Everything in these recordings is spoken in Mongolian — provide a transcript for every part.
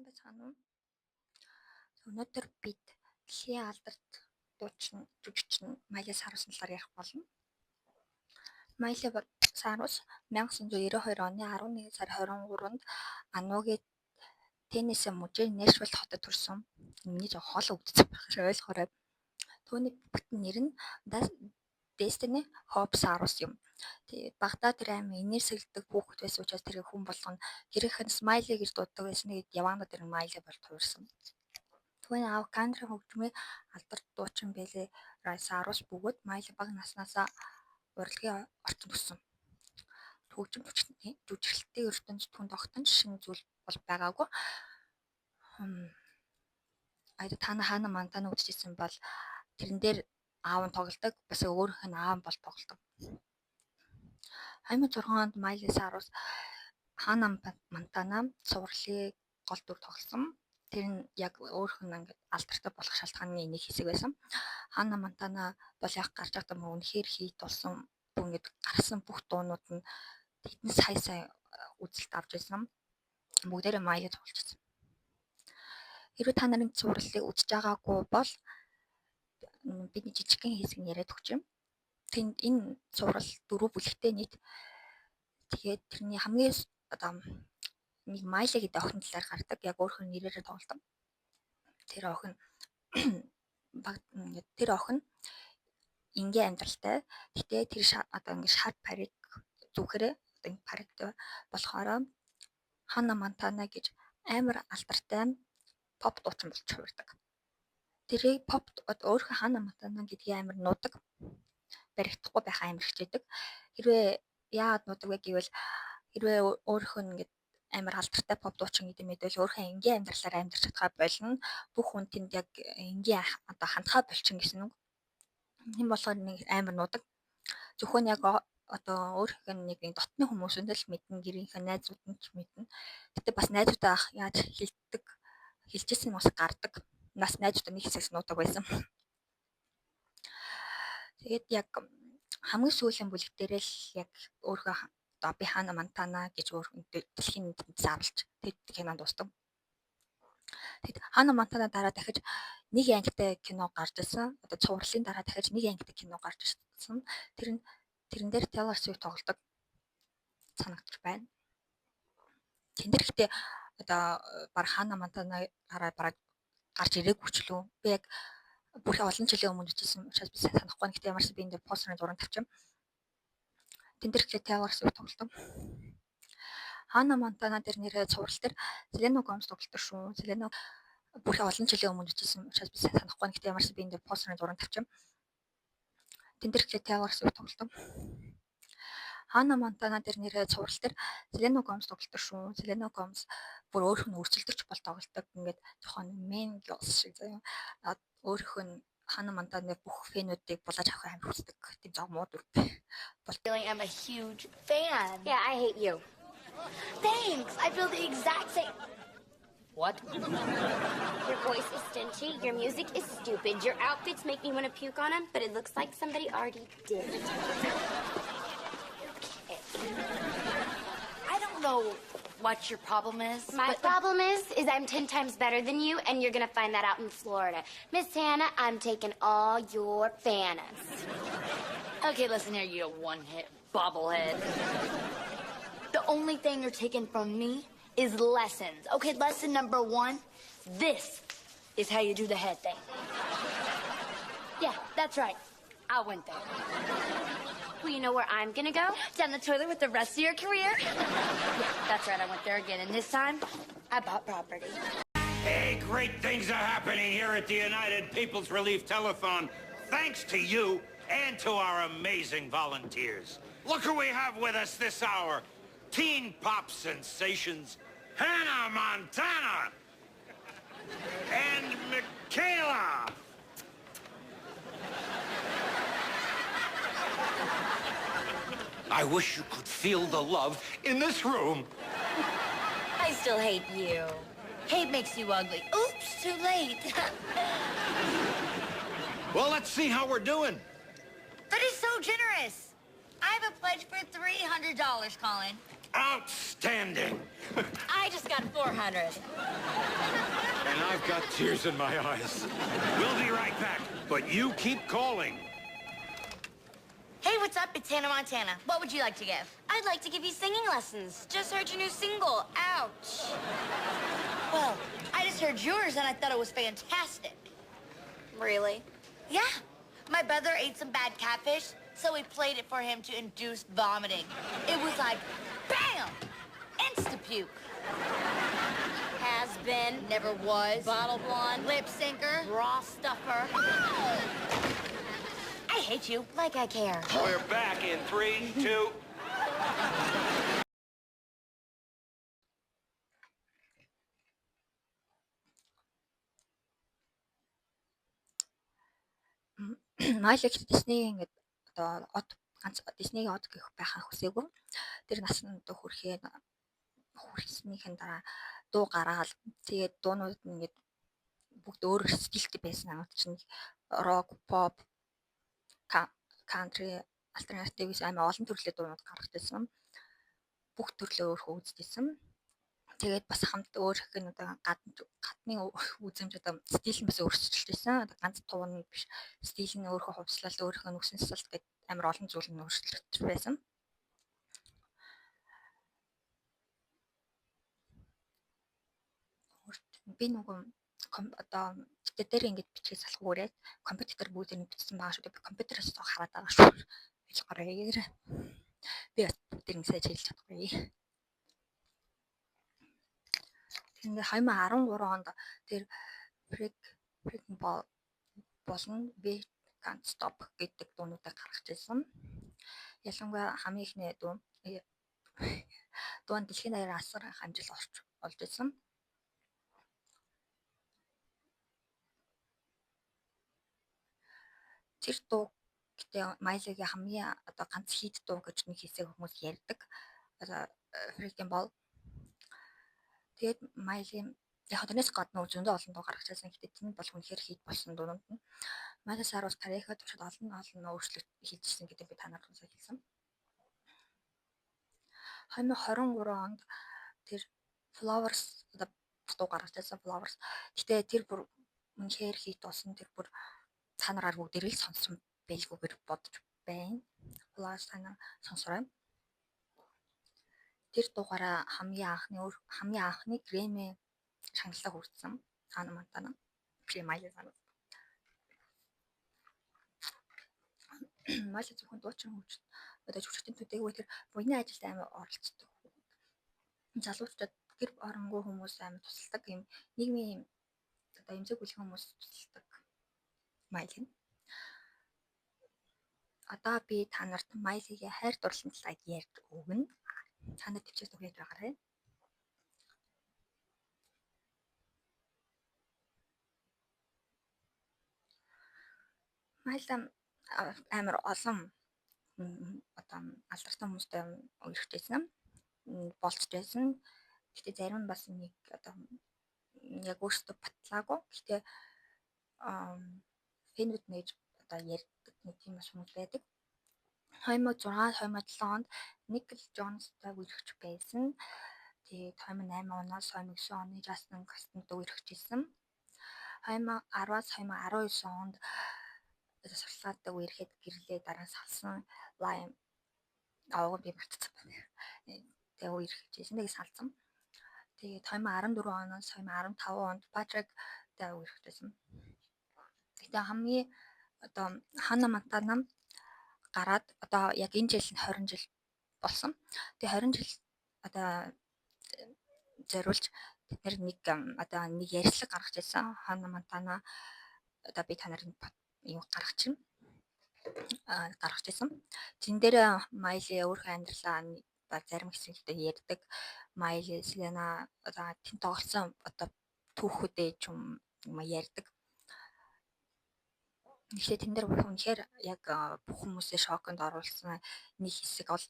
Сайн байцгаана уу? Өнөөдөр бид дэлхийн алдарт дуучин жүжигчин Майли Сайрусны талаар ярих болно. Майли Сайрус 1992 оны 11 сарын 23-нд Анугийн Теннесси мужийн Нэшвилл хотод төрсөн. Миний жоо хоол өгдсөн байхаар ойлгоорой. Түүний бүтэн нэр нь Destiny Hope Сайрус юм. Тэгээд багтаа тэр аймаг инээрсэлдэг хүүхэд байсан учраас тэрийг хүн болгоно хэрхэн Смайли гэж дууддаг байсныг яваанууд тэр Майли болж хувирсан. Түүний аав кантри хөгжмийн алдарт дуучин Билли Рай Сайрус бөгөөд Майли бага наснаасаа урлагийн орчинд өссөн. Хөгжим жүжиглэлтийн ертөнцид түнд огтон шинэ зүйл бол байгаагүй. Тана Хана Монтана үзчихсэн бол тэрэн дээр аав нь тоглодог, бас өөрийнх нь аав бол тоглодог. 2006 онд Майли Сайрус Хана Монтана цувралын гол дүр тоглосон. Тэр нь яг өөрийнх нь ингээд алдартай болох шалтгааны нэг хэсэг байсан. Хана Монтана бол яг гарч байгаа юм үнэхээр хийт болсон. Ингээд гарсан бүх дуунууд нь тэдний сая үзэлт авч байсан. Бүгдээрээ Майли тоглочихсон. Хэрвээ та нарын цувралыг үзэж байгаагүй бол бидний жижигхэн хэсэг нь яриад өгч юм. Тэнд энэ цуврал 4 бүлэгтэй нийт. Тэгээд тэрний хамгийн нэг Майли гэдэг охин талаар гардаг. Яг өөрийнх нь нэрээрээ тоглодог. Тэр охин ингийн амьдралтай. Гэтэ тэр ингээд шар парик зүгээрээ ингээд париктэй болохоор Хана Монтана гэж амар алдартай поп дуучин болж хувирдаг. Тэрийг поп өөрийнхөө Хана Монтана гэдгийг амар нуудаг. Баригдахгүй байх амар хичээдэг. Хэрвээ яагаад нуудаг вэ гэвэл хэрвээ өөрийнх нь ингээд амар алдартай поп дуучин гэдэг мэдвэл өөрийнхөө энгийн амьдралаар амьдарч чадхаа болно. Бүх хүн тэнд яг энгийн хандхаа болчин гэсэн үг. Хэн болохоор нэг амар нуудаг. Зөвхөн яг өөрийнх нь нэг дотны хүмүүсэнд л мэднэ, гэрийнх нь найзууд нь ч мэднэ. Гэтэ бас найзуудаа яаж хэлжсэн нь бас гардаг. Нас найзуудаа нэг хэсэгс нуудаг байсан. Тэгээд яг хамгийн сүүлийн бүлэг дээр л яг өөрийнхөө би Хана Монтана гэж дэлхийн нийтэд зарлж тэд кинонд дуустав. Тэгэд Хана Монтана дараа дахиж нэг ангитай кино гарч ирсэн. Цувралын дараа дахиж нэг ангитай кино гарч ирсэн. Тэрэн дээр Taylor Swift тоглодог санагдаж байна. Тэн дээр ихтэй баг Хана Монтана бараг гарч ирээгүй ч лүү. Би яг бүр олон жилийн өмнө үзсэн учраас би санахгүй. Гэхдээ ямарч би энэ дээр постерын зураг тавьчих. Тэн дээр ихтэй Taylor Swift тоглодог. Хана Монтана дээр нэрээ цуврал дээр Selena Gomez тоглодог шүү. Selena бүр олон жилийн өмнө үзсэн учраас би санахгүй. Гэхдээ ямарч би энэ дээр постерын зураг тавьчих. Тэн дээр ихтэй Taylor Swift тоглодог. Хана Монтана дээр нэрээ цуврал дээр Selena Gomez тоглодог шүү. Selena Gomez бүр өөрийнх нь өрсөлдөгч бол тоглодог. Ингээд жоохон Mean Girls шиг заяа. Өөрийнх нь Hannah Montana бүх фэнүүдийг булааж авах амар хүсдэг. Тийм зав муу дүр. I'm a huge fan. Yeah, I hate you. Thanks. I feel the exact same. What? Your voice is stingy, your music is stupid, your outfits make me want to puke on them, but it looks like somebody already did. I don't know what your problem is. My problem is I'm 10 times better than you, and you're going to find that out in Florida. Miss Hannah, I'm taking all your fanas. Okay, listen here, you one-hit bobblehead. The only thing you're taking from me is lessons. Okay, lesson number 1, this is how you do the head thing. Yeah, that's right. I went there. Well, you know where I'm going to go? Down the toilet with the rest of your career? Yeah, that's right, I went there again, and this time, I bought property. Hey, great things are happening here at the United People's Relief Telethon, thanks to you and to our amazing volunteers. Look who we have with us this hour. Teen pop sensations, Hannah Montana and Michaela. I wish you could feel the love in this room. I still hate you. Hate makes you ugly. Oops, too late. Well, let's see how we're doing. That is so generous. I have a pledge for $300, Colin. Outstanding. I just got 400. And I've got tears in my eyes. We'll be right back, but you keep calling. Hey, what's up? It's Hannah Montana. What would you like to give? I'd like to give you singing lessons. Just heard your new single. Ouch. Well, I just heard yours and I thought it was fantastic. Really? Yeah. My brother ate some bad catfish, so we played it for him to induce vomiting. It was like, bam! Insta-puke. Has been. Never was. Bottle blonde. Lip syncer. Raw stuffer. I hate you. Like I care. We're back in 3, 2. Майлч Disney ингээд одоо од ганц Disney-ийн од гэх байхаа хүсээгүй. Тэр насанд одоо хүрхснийхэн дараа дуу гаргаал. Тэгээд дуунууд нь ингээд бүгд өөр стилтэй байсан анууд чинь rock, pop, country, alternative амар олон төрлийн дуунууд гаргажсэн. Бүх төрлөө өөрөө үздэсэн. Тэгээд бас хамт өөр их нь одоо гадны үзэмж одоо стил нь бас өөрчлөлттэйсэн. Одоо ганц туун биш. Стил нь өөрөө хувьслал, өөрийнхөө нүгсэн сэлт гэдэг амар олон зүйл нь өөрчлөлт байсан. Би нөгөө одоо дээр ингэж бичиж салхгүйрээ компьютер бүгдийг бичсэн байгаа шүү дээ. Компьютерээс хараад байгаа шүү. Билгээрээ. Би бүгдийг сайн хэлж чадахгүй. Ингээ 2013 онд тэр Breaking Ball болон We Can't Stop гэдэг дуунуудыг гаргаж ирсэн. Ялангуяа хамгийн ихний дуун дэлхийн даяар асар их амжилт олж ирсэн. Тэр дуу гэдэг Miley-гийн хамгийн одоо ганц хит дуу гэж нэг хэсэг хүмүүс ярьдаг. Одоо Breaking Ball. Тэгээд Miley яг тэрнээс гадна зөндөө олон дуу гаргаж ирсэн. Гэхдээ энэ бол үнэхээр хит болсон дуунууд нь. Miley Cyrus карьерийнхаа туршид олон өөрчлөлт хийжсэн гэдэг би танаар хэлсэн. 2023 онд тэр Flowers одоо дуу гаргаж ирсэн Flowers. Гэхдээ тэр бүр үнэхээр хит болсон. Тэр бүр та нараар бүгдээрээ л сонссон байлгүй гэж бодож байна. Flowers танаа сонсорой. Тэр дугаараа хамгийн анхны Grammy шагналаа хүртсэн. Hannah Montana. Miley Cyrus. Miley зөвхөн дуучин хөгжил одоо жүжигчдийн төдийгүй тэр буйны ажилд амар оролцдог. Залуучууд гэр оронгүй хүмүүс амар тусалдаг юм нийгмийн одоо эмзэг бүлэг хүмүүс тусалдаг. Miley. Одоо би та нарт Miley-гийн хайр дурлалын талаар ярьж өгнө. Цаанаа төвчөөс өгөөж байгаарай. Miley амар олон одоо алдартай хүмүүстэй үргэлжлэсэн. Болцож байсан. Гэхдээ зарим нь бас нэг одоо яг өөртөө батлаагүй. Гэхдээ фэнүүд нэж одоо ярьдаг нэг тийм бас хүмүүс байдаг. 2006-2007 онд Nickel Jones-тай үргэлж байсан. Тэгээд 2008 оноос 2009 оны Justin Bieber-тай үргэлжлэсэн. 2010-аас 2019 онд сурлагаатай үерхэд гэрлээ дараа салсан Lime аваа би мартсан байна. Тэгээ үерхэжсэн. Тэгээ салсан. Тэгээд 2014 оноос 2015 онд Patrick-тай үргэлжлэсэн. Тэгээд хамгийн одоо Hannah Montana гараад одоо яг энэ жил нь 20 жил болсон. Тэгээ 20 жил одоо зориулж бид нэг одоо нэг ярьцлага гаргаж ирсэн. Hannah Montana одоо би та нарыг юу гаргаж ирсэн. Тэн дээр Miley өөрийнхөө амьдралаа зарим хэсэгтээ ярьдаг. Miley, Selena одоо тэнд тоглосон одоо түүхүүдээ ч юм ярьдаг. Гэхдээ тэн дээр үнэхээр яг бүх хүмүүсээ шоконд оруулсан нэг хэсэг бол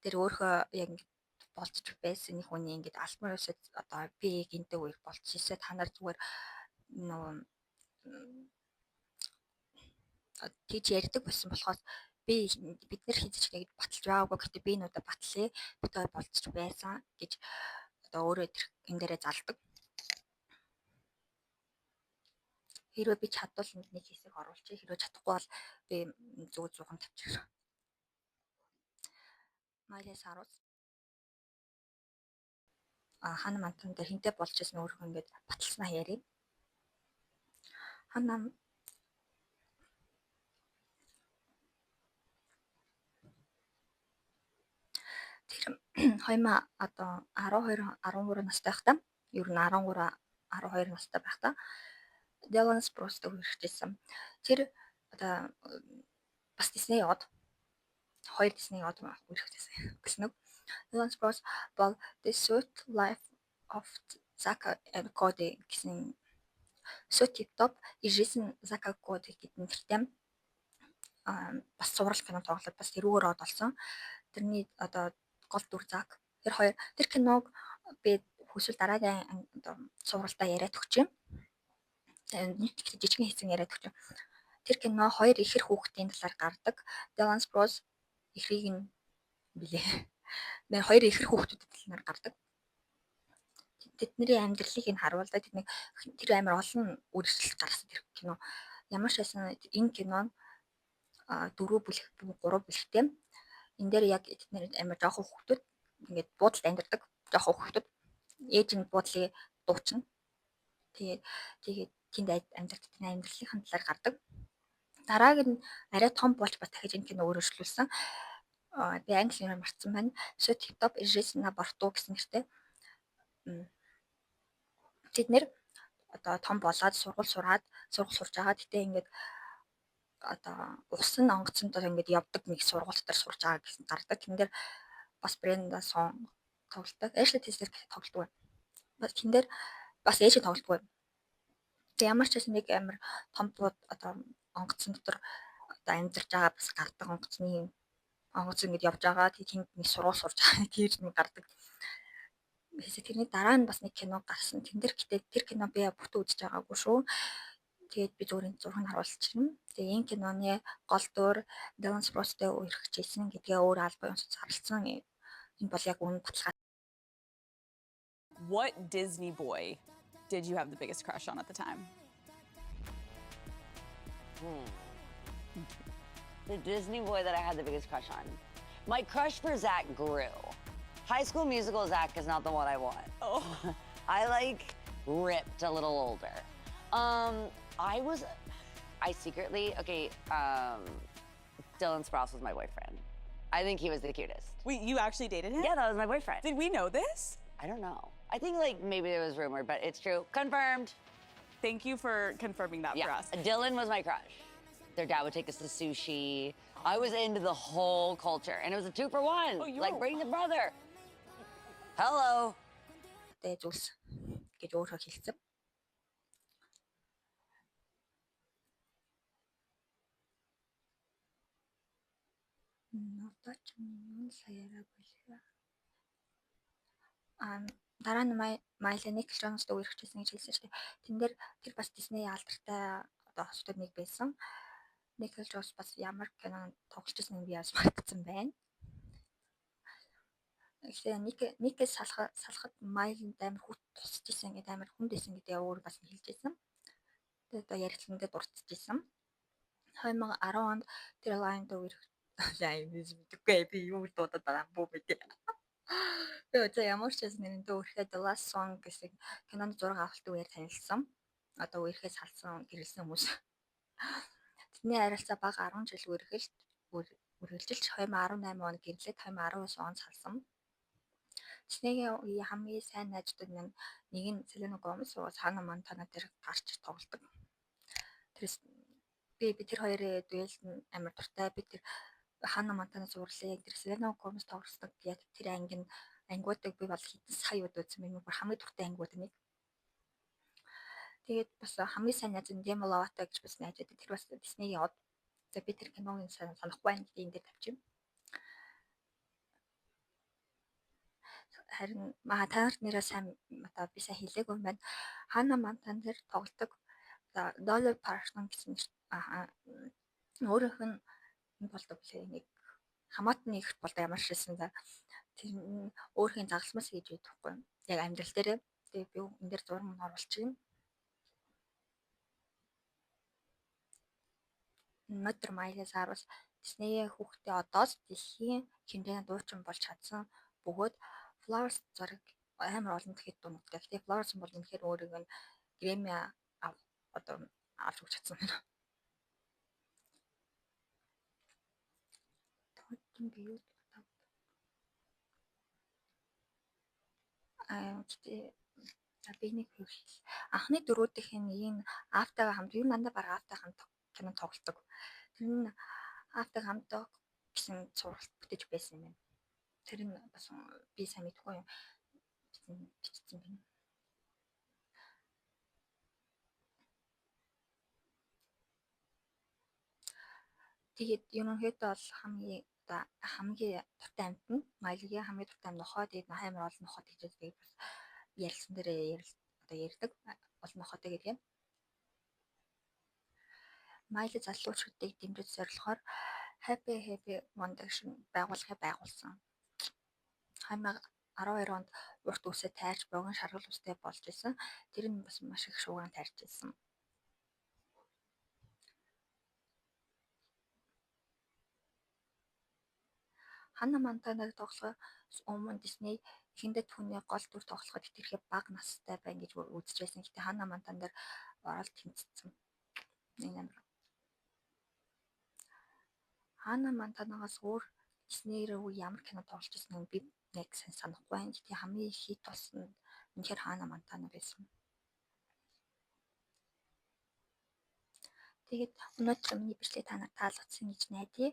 тэр өөрөө яг болчих байсан нэг хүний ингээд албан ёсод одоо би гинтэй үер болчихсоо та нар зүгээр нөгөө тийж ярьдаг байсан болохоос бид нар хийж нэг баталж байгаагүй гэхдээ би энэ удаа батлаа. Бид хоёр болцож байсан гэж одоо өөрөө энэ дээрээ залдаг. Хэрвээ би чадвал нэг хэсэг оруулчих. Хэрвээ чадахгүй бол би зүг зухан тавьчих. Майлас харуус. Хана мантан дээр хинтээ болж байсан өөрөө ингээд баталснаа ярив. Хана тэр 2000 одоо 12 13 настай байхдаа ер нь 13 12 настай байхдаа Dylan Sprouse-тэй үргэлжлэсэн. Тэр одоо бас Disney од 2 Disney од үргэлжлэсэн гэсэн үг. Dylan Sprouse бол The Suite Life of Zack and Cody гэсэн Suite Top Jason Zack and Cody гэдэг нэртэй бас зураг кино тоглоод бас тэрүүгээр од болсон. Тэрний одоо гол дүр Zack тэр киног би хүсвэл дараагийн одоо сургалтаа яриад өгч юм. Нэг жижигэн хэсэг яриад өгч юм. Тэр кино хоёр ихэр хүүхдийн талаар гардаг. Dylan Sprouse ихрийг нь билээ. Нэр хоёр ихэр хүүхдүүдэд талаар гардаг. Тэдний амьдралыг нь харуулдаг. Тэр амар олон үргэлжлэл гаргасан тэр кино. Ямар ч байсан энэ кино 4 бүлэг 3 бүлэгтэй. Энэ дээр яг эдгээр амар жоохон хүүхдүүд ингээд буудалд амьдардаг. Жоохон хүүхдүүд ээж нь буудлыг дуучна. Тэгээд тэнд амьдардаг тэр амьдралын талаар гардаг. Дарааг нь арай том болж бас дахиж энэ кино өөрчлүүлсэн. Би англи нэр марцсан байна. Suite Top Jason Bartu гэсэн нэртэй. Тэд нэр одоо том болоод сургууль сурж байгаа. Гэтэ ингээд одоо усан онгоцонд ингээд явдаг нэг сургууль дотор сурж байгаа гэсэн гардаг. Тэн дээр бас Бренда сон тоглолдог. Ashley Tisdale тоглолдог. Бас тэн дээр бас ээж тоглолдог. Тэг ямар ч нэг амар том бууд одоо онгоцон дотор одоо амьдарч байгаа бас гардаг онгоц ингэж явж байгаа. Тэнд нэг сургууль сурж байгаа. Тэр нэг гардаг. Тэрний дараа нь бас нэг кино гарсан. Тэн дээр гэтээ тэр кино би бүтэн үзэж байгаагүй шүү. Тэгээд би зүгээр энэ зургийг харуулчихна. Тэгээ энэ киноны гол дүр Dylan Sprouse-тэй үерхжсэн гэдгээ өөр албан ёсод зарлсан. Энэ бол яг үнэн баталгаа. What Disney boy did you have the biggest crush on at the time? The Disney boy that I had the biggest crush on. My crush for Zach grew. High School Musical Zach is not the one I want. Oh. I ripped a little older. I secretly, Dylan Sprouse was my boyfriend. I think he was the cutest. Wait, you actually dated him? Yeah, that was my boyfriend. Did we know this? I don't know. I think maybe it was rumored, but it's true. Confirmed. Thank you for confirming that for us. Dylan was my crush. Their dad would take us to sushi. I was into the whole culture, and it was a 2-for-1. Oh, bring the brother. Hello. Тэ зүйлс гэж өөрөө хэлсэн. Нотач минь саяараа болоо. Дараа нь Майла Николсонтой үерхжсэн гэж хэлсэн шүү дээ. Тэн дээр тэр бас Disney алдартай одоо хосууд нэг байсан. Николсон бас ямар кинонд тоглож байсан юм би яаж мартсан байна. Тэгэхээр Никээс салахад Майланд амар хүт тусч исэн гэдэг амар хүнд исэн гэдэг өөр бас хэлж байсан. Тэгээд одоо ярилцлаганд дурдж исэн. 2010 онд тэр Lion-д мэдгүй би юу дуудаад байгаа бүү мэдээ. Тэгээд ямар ч юм нэрнээ өөрхөө The Last Song гэсэн киноны зураг авалт үеэр танилцсан. Одоо үерхээс салсан гэрэлсэн хүмүүс. Тэдний харилцаа бага 10 жил үргэлжилж 2018 онд гэрлээд 2019 онд салсан. Disney-ийн үеийн хамгийн сайн найзууд нэг нь Selena Gomez уу Hannah Montana дээр гарч тоглодог. Тэрс би тэр хоёрын дуэлд нь амар дуртай. Би тэр Hannah Montana зурлаа. Тэр Selena Gomez тоглосон яг тэр ангиудыг би бол хэдэн сая удаа үзсэн юм. Хамгийн дуртай ангиуд нэг. Тэгээд бас хамгийн сайн найз нь Demi Lovato гэж бас найзууд. Тэр бас Disney-ийн од. За би тэр киногийн санахгүй байна гэдэг энэ дээр тавьчих. Харин танарт нэрээ сайн одоо би сайн хэлээгүй юм байна. Hannah Montana дээр тоглодог Dolly Parton гэсэн өөрийнх нь энэ болдог билээ. Нэг хамаатны ихт болдог ямар ч хэлсэн за тэр өөрхийн загалмас гэж байдаггүй. Яг амьдрал дээр тэгээ би энэ дээр зураг мөн оруулчих юм. Өнөөдөр Майли Сайрус Disney хүүхдээ одоос дэлхийн хэмжээний дуучин болж чадсан бөгөөд Flowers зураг амар олон дахид дуунуудтай. Тэгээ Flowers бол үнэхээр өөрийг нь Grammy одоо авч өгч чадсан байна. Тохиолдсон би юу би нэг анхны дөрүүдийнх нь энэ Автагаа хамт юу дандаа баг Автаа хамт кино тоглолдог. Тэр нь Автаг хамтаа гэсэн сургалт бүтээж байсан юм байна. Тэр нь бас би сайн мэдгүй юм бичсэн байна. Тэгээд ерөнхийдөө бол хамгийн дуртай амт нь Майлийн хамгийн дуртай амт нохоо тэгээд амар олон нохоо гэж бас ярилцсан дээр ярьдаг олон нохоотой гэдэг. Майли залуучуудыг дэмжиж зориулахоор Happy Foundation байгууллагыг байгуулсан. 2012 онд урт үсээ тайрч богино шаргал үстэй болж исэн. Тэр нь бас маш их шууган тайрч исэн. Ханна Монтанаг тоглохоос өмнө Disney эхэндээ түүний гол дүр тоглоход хэтэрхий бага настай байна гэж үзэж байсан. Гэтэ Ханна Монтан дээр оролт тэмцсэн. Ханна Монтанагаас өөр Disney-рүү ямар кино тоглож ирсэн нь би яг сайн санахгүй байна. Гэтэ хамгийн их хит болсон нь үнэхээр Ханна Монтана байсан. Тэгээд өнөөдөр миний бичлэг та нарт таалагдсан гэж найдая.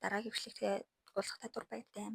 Дараагийн бичлэгтээ уулзахтай тур баяртай.